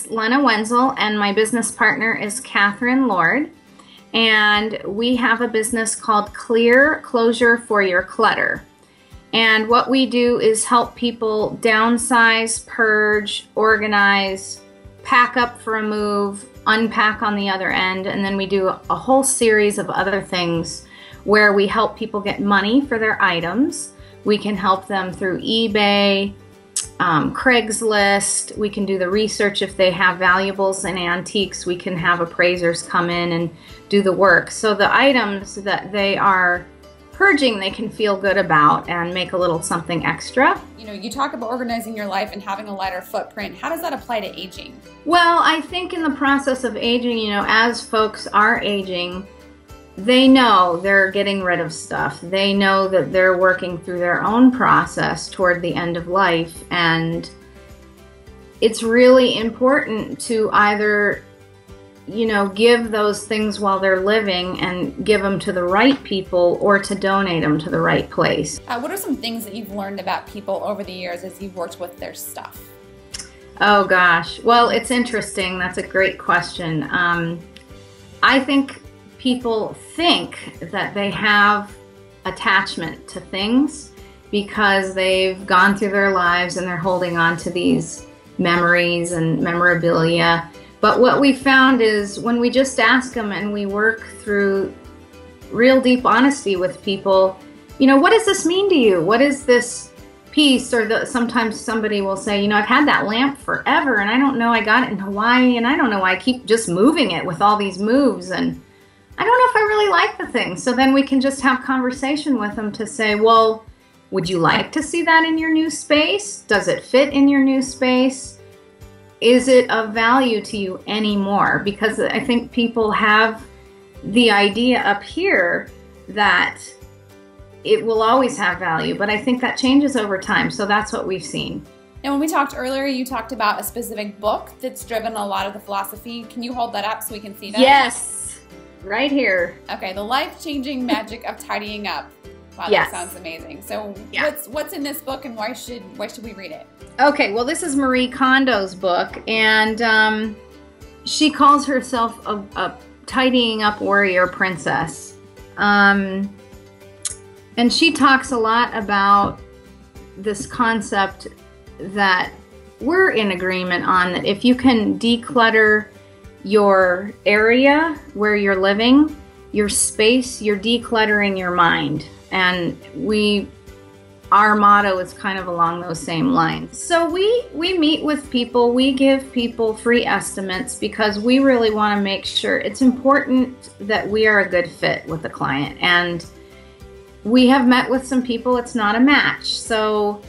Lena Wenzel, and my business partner is Catherine Lord. And we have a business called Clear Closure for Your Clutter. And what we do is help people downsize, purge, organize, pack up for a move, unpack on the other end, and then we do a whole series of other things where we help people get money for their items. We can help them through eBay, Craigslist. We can do the research if they have valuables and antiques. We can have appraisers come in and do the work. So the items that they are purging, they can feel good about and make a little something extra. You know, you talk about organizing your life and having a lighter footprint. How does that apply to aging? Well, I think in the process of aging, you know, as folks are aging, they know they're getting rid of stuff. They know that they're working through their own process toward the end of life. And it's really important to either, you know, give those things while they're living and give them to the right people, or to donate them to the right place. What are some things that you've learned about people over the years as you've worked with their stuff? Oh gosh, well, it's interesting. That's a great question. I think people think that they have attachment to things because they've gone through their lives and they're holding on to these memories and memorabilia. But what we found is when we just ask them and we work through real deep honesty with people, you know, what does this mean to you? What is this piece? Or sometimes somebody will say, you know, I've had that lamp forever and I don't know, I got it in Hawaii and I don't know why I keep just moving it with all these moves and I don't know if I really like the thing. So then we can just have conversation with them to say, well, would you like to see that in your new space? Does it fit in your new space? Is it of value to you anymore? Because I think people have the idea up here that it will always have value, but I think that changes over time. So that's what we've seen. Now, when we talked earlier, you talked about a specific book that's driven a lot of the philosophy. Can you hold that up so we can see that? Yes. Right here. Okay, The Life-Changing Magic of Tidying Up. Wow, yes. That sounds amazing. So yeah. What's in this book and why should we read it? Okay, well, this is Marie Kondo's book, and she calls herself a tidying up warrior princess. And she talks a lot about this concept that we're in agreement on, that if you can declutter your area where you're living, your space, you're decluttering your mind. And our motto is kind of along those same lines. So we meet with people, we give people free estimates because we really want to make sure it's important that we are a good fit with the client. And we have met with some people, it's not a match. So,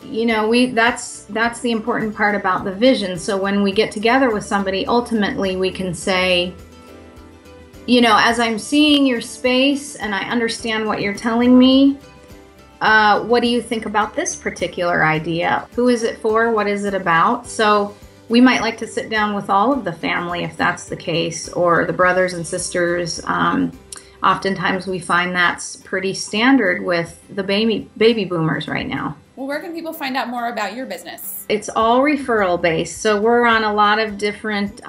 you know, that's the important part about the vision. So when we get together with somebody, ultimately we can say, you know, as I'm seeing your space and I understand what you're telling me, what do you think about this particular idea? Who is it for? What is it about? So we might like to sit down with all of the family if that's the case, or the brothers and sisters. Oftentimes we find that's pretty standard with the baby boomers right now. Well, where can people find out more about your business? It's all referral based. So we're on a lot of different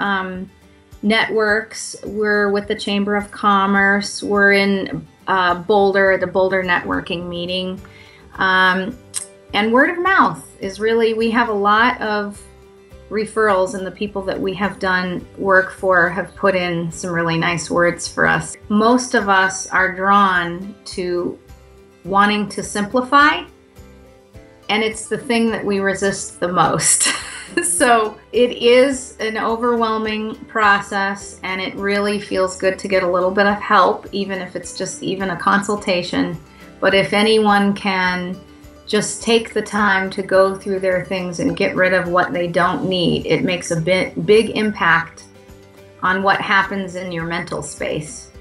networks. We're with the Chamber of Commerce. We're in Boulder, the Boulder networking meeting. And word of mouth is really, we have a lot of referrals, and the people that we have done work for have put in some really nice words for us. Most of us are drawn to wanting to simplify, and it's the thing that we resist the most. So it is an overwhelming process, and it really feels good to get a little bit of help, even if it's just even a consultation. But if anyone can just take the time to go through their things and get rid of what they don't need, it makes a big impact on what happens in your mental space.